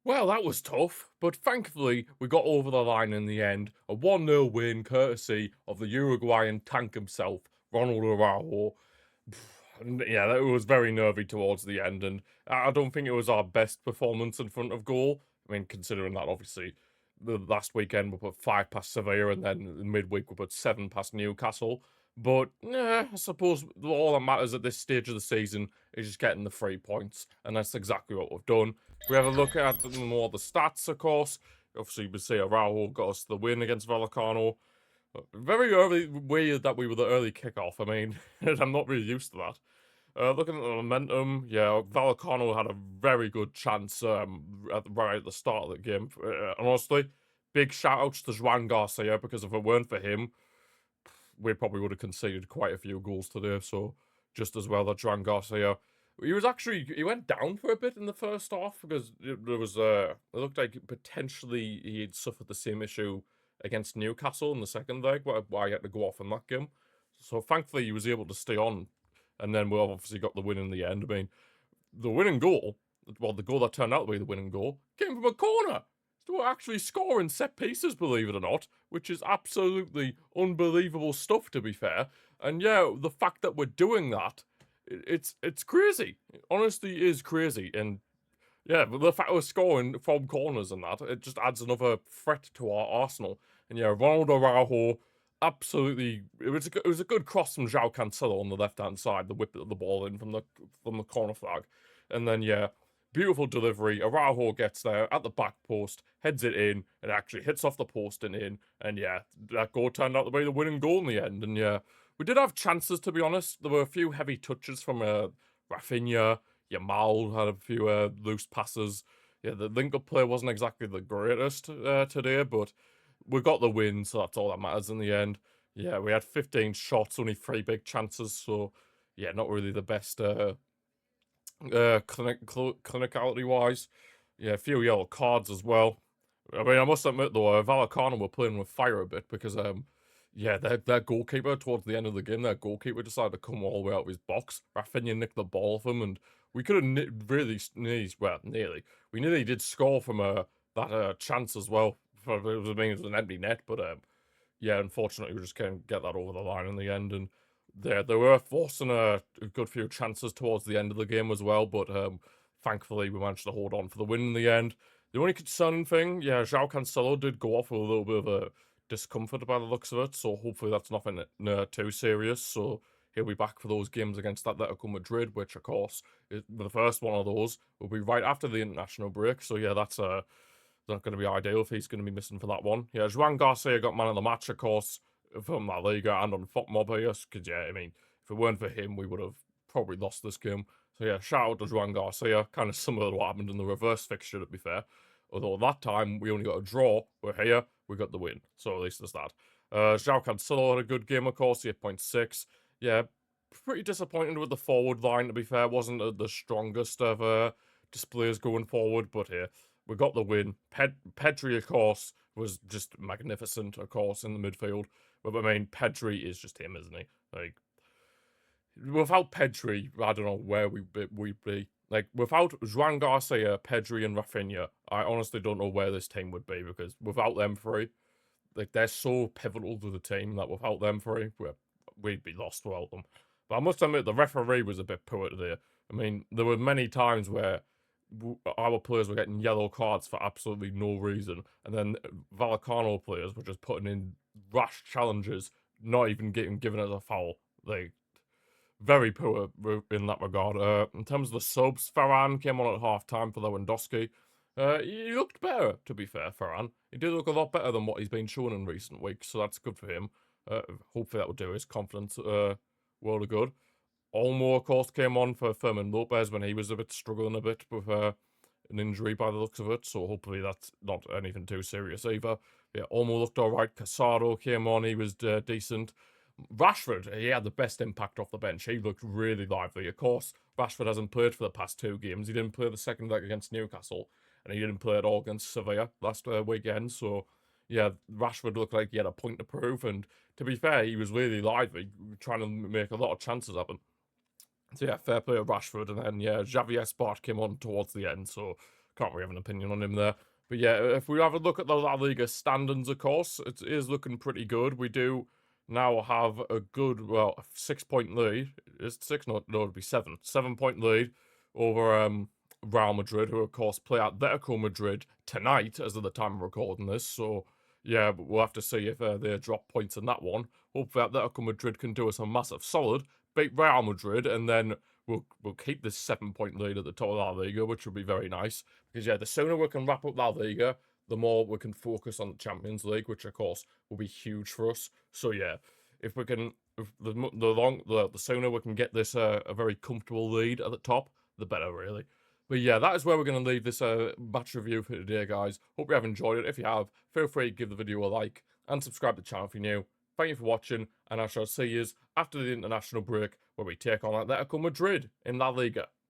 Well, that was tough, but thankfully we got over the line in the end. A 1-0 win courtesy of the Uruguayan tank himself, Ronald Araujo. And yeah, that was very nervy towards the end, and I don't think it was our best performance in front of goal. I mean, considering that obviously the last weekend we put 5 past Sevilla, and then midweek we put 7 past Newcastle. But yeah, I suppose all that matters at this stage of the season is just getting the 3 points, and that's exactly what we've done. If we have a look at more of the stats, of course, obviously we see Araujo got us the win against Vallecano. Very early, weird that we were the early kickoff. I mean, I'm not really used to that. Looking at the momentum, yeah, Vallecano had a very good chance right at the start of the game. And honestly, big shout outs to Juan Garcia because if it weren't for him, we probably would have conceded quite a few goals today. So just as well that Juan Garcia, he went down for a bit in the first half because there was it looked like potentially he had suffered the same issue against Newcastle in the second leg why he had to go off in that game. So thankfully he was able to stay on, and then we obviously got the win in the end. I mean, the winning goal, well, the goal that turned out to be the winning goal, came from a corner. So we're actually scoring set pieces, believe it or not, which is absolutely unbelievable stuff, to be fair. And yeah, the fact that we're doing that, it's crazy. It honestly is crazy. And yeah, but the fact we're scoring from corners and that, it just adds another threat to our arsenal. And yeah, Ronaldo Araujo, absolutely, it was a good cross from João Cancelo on the left hand side, the whip the ball in from the corner flag, and then yeah, beautiful delivery. Araujo gets there at the back post, heads it in, and actually hits off the post and in, and yeah, that goal turned out to be the winning goal in the end. And yeah, we did have chances, to be honest. There were a few heavy touches from Rafinha. Yamal had a few loose passes. Yeah, the link-up play wasn't exactly the greatest today, but we got the win, so that's all that matters in the end. Yeah, we had 15 shots, only 3 big chances, so yeah, not really the best clinicality-wise. Yeah, a few yellow cards as well. I mean, I must admit though, Vallecano were playing with fire a bit because yeah, their goalkeeper towards the end of the game, their goalkeeper decided to come all the way out of his box. Rafinha nicked the ball off him, and we could have really nearly. We nearly did score from that chance as well. I mean, it was an empty net, but yeah, unfortunately, we just can't get that over the line in the end. And they were forcing a good few chances towards the end of the game as well, but thankfully we managed to hold on for the win in the end. The only concerning thing, yeah, João Cancelo did go off with a little bit of a discomfort by the looks of it, so hopefully that's nothing too serious. So he'll be back for those games against Atletico Madrid, which of course is the first one of those will be right after the international break. So yeah, that's not going to be ideal if he's going to be missing for that one. Yeah, Juan Garcia got man of the match, of course, from La Liga and on FOTMob here, because yeah, I mean, if it weren't for him, we would have probably lost this game. So yeah, shout out to Juan Garcia, kind of similar to what happened in the reverse fixture, to be fair. Although that time we only got a draw, we're here, we got the win. So at least there's that. João Cancelo had a good game, of course, 8.6. Yeah, pretty disappointed with the forward line, to be fair. Wasn't the strongest of displays going forward, but here we got the win. Pedri, of course, was just magnificent, of course, in the midfield. But I mean, Pedri is just him, isn't he? Like, without Pedri, I don't know where we'd be. Like, without Juan Garcia, Pedri, and Rafinha, I honestly don't know where this team would be because without them three, like, they're so pivotal to the team that without them three, we'd be lost without them. But I must admit, the referee was a bit poor today. I mean, there were many times where our players were getting yellow cards for absolutely no reason, and then Vallecano players were just putting in rash challenges, not even getting given as a foul. Like, very poor in that regard. In terms of the subs, Varane came on at half time for Lewandowski. He looked better, to be fair, Varane. He did look a lot better than what he's been shown in recent weeks, so that's good for him. Hopefully that will do his confidence world of good. Olmo, of course, came on for Fermin Lopez when he was struggling a bit with an injury by the looks of it, so hopefully that's not anything too serious either. Yeah, Olmo looked alright. Casado came on, he was decent. Rashford, he had the best impact off the bench. He looked really lively. Of course, Rashford hasn't played for the past 2 games. He didn't play the second leg against Newcastle, and he didn't play at all against Sevilla last weekend. So, yeah, Rashford looked like he had a point to prove. And to be fair, he was really lively, trying to make a lot of chances happen. So, yeah, fair play to Rashford. And then, yeah, Xavi Espart came on towards the end. So, can't really have an opinion on him there. But yeah, if we have a look at the La Liga standings, of course, it is looking pretty good. We do now have a good, well, a 6-point lead. Is it 6? No, it'd be 7. 7-point lead over Real Madrid, who of course play Atletico Madrid tonight as of the time of recording this. So yeah, but we'll have to see if they drop points in that one. Hopefully Atletico Madrid can do us a massive solid, beat Real Madrid, and then we'll keep this 7-point lead at the top of La Liga, which would be very nice. Because yeah, the sooner we can wrap up La Liga, the more we can focus on the Champions League, which of course will be huge for us. So yeah, if we can, if the sooner we can get this a very comfortable lead at the top, the better, really. But yeah, that is where we're going to leave this match review for today, guys. Hope you have enjoyed it. If you have, feel free to give the video a like and subscribe to the channel if you're new. Thank you for watching, and I shall see you after the international break where we take on Atletico Madrid in La Liga.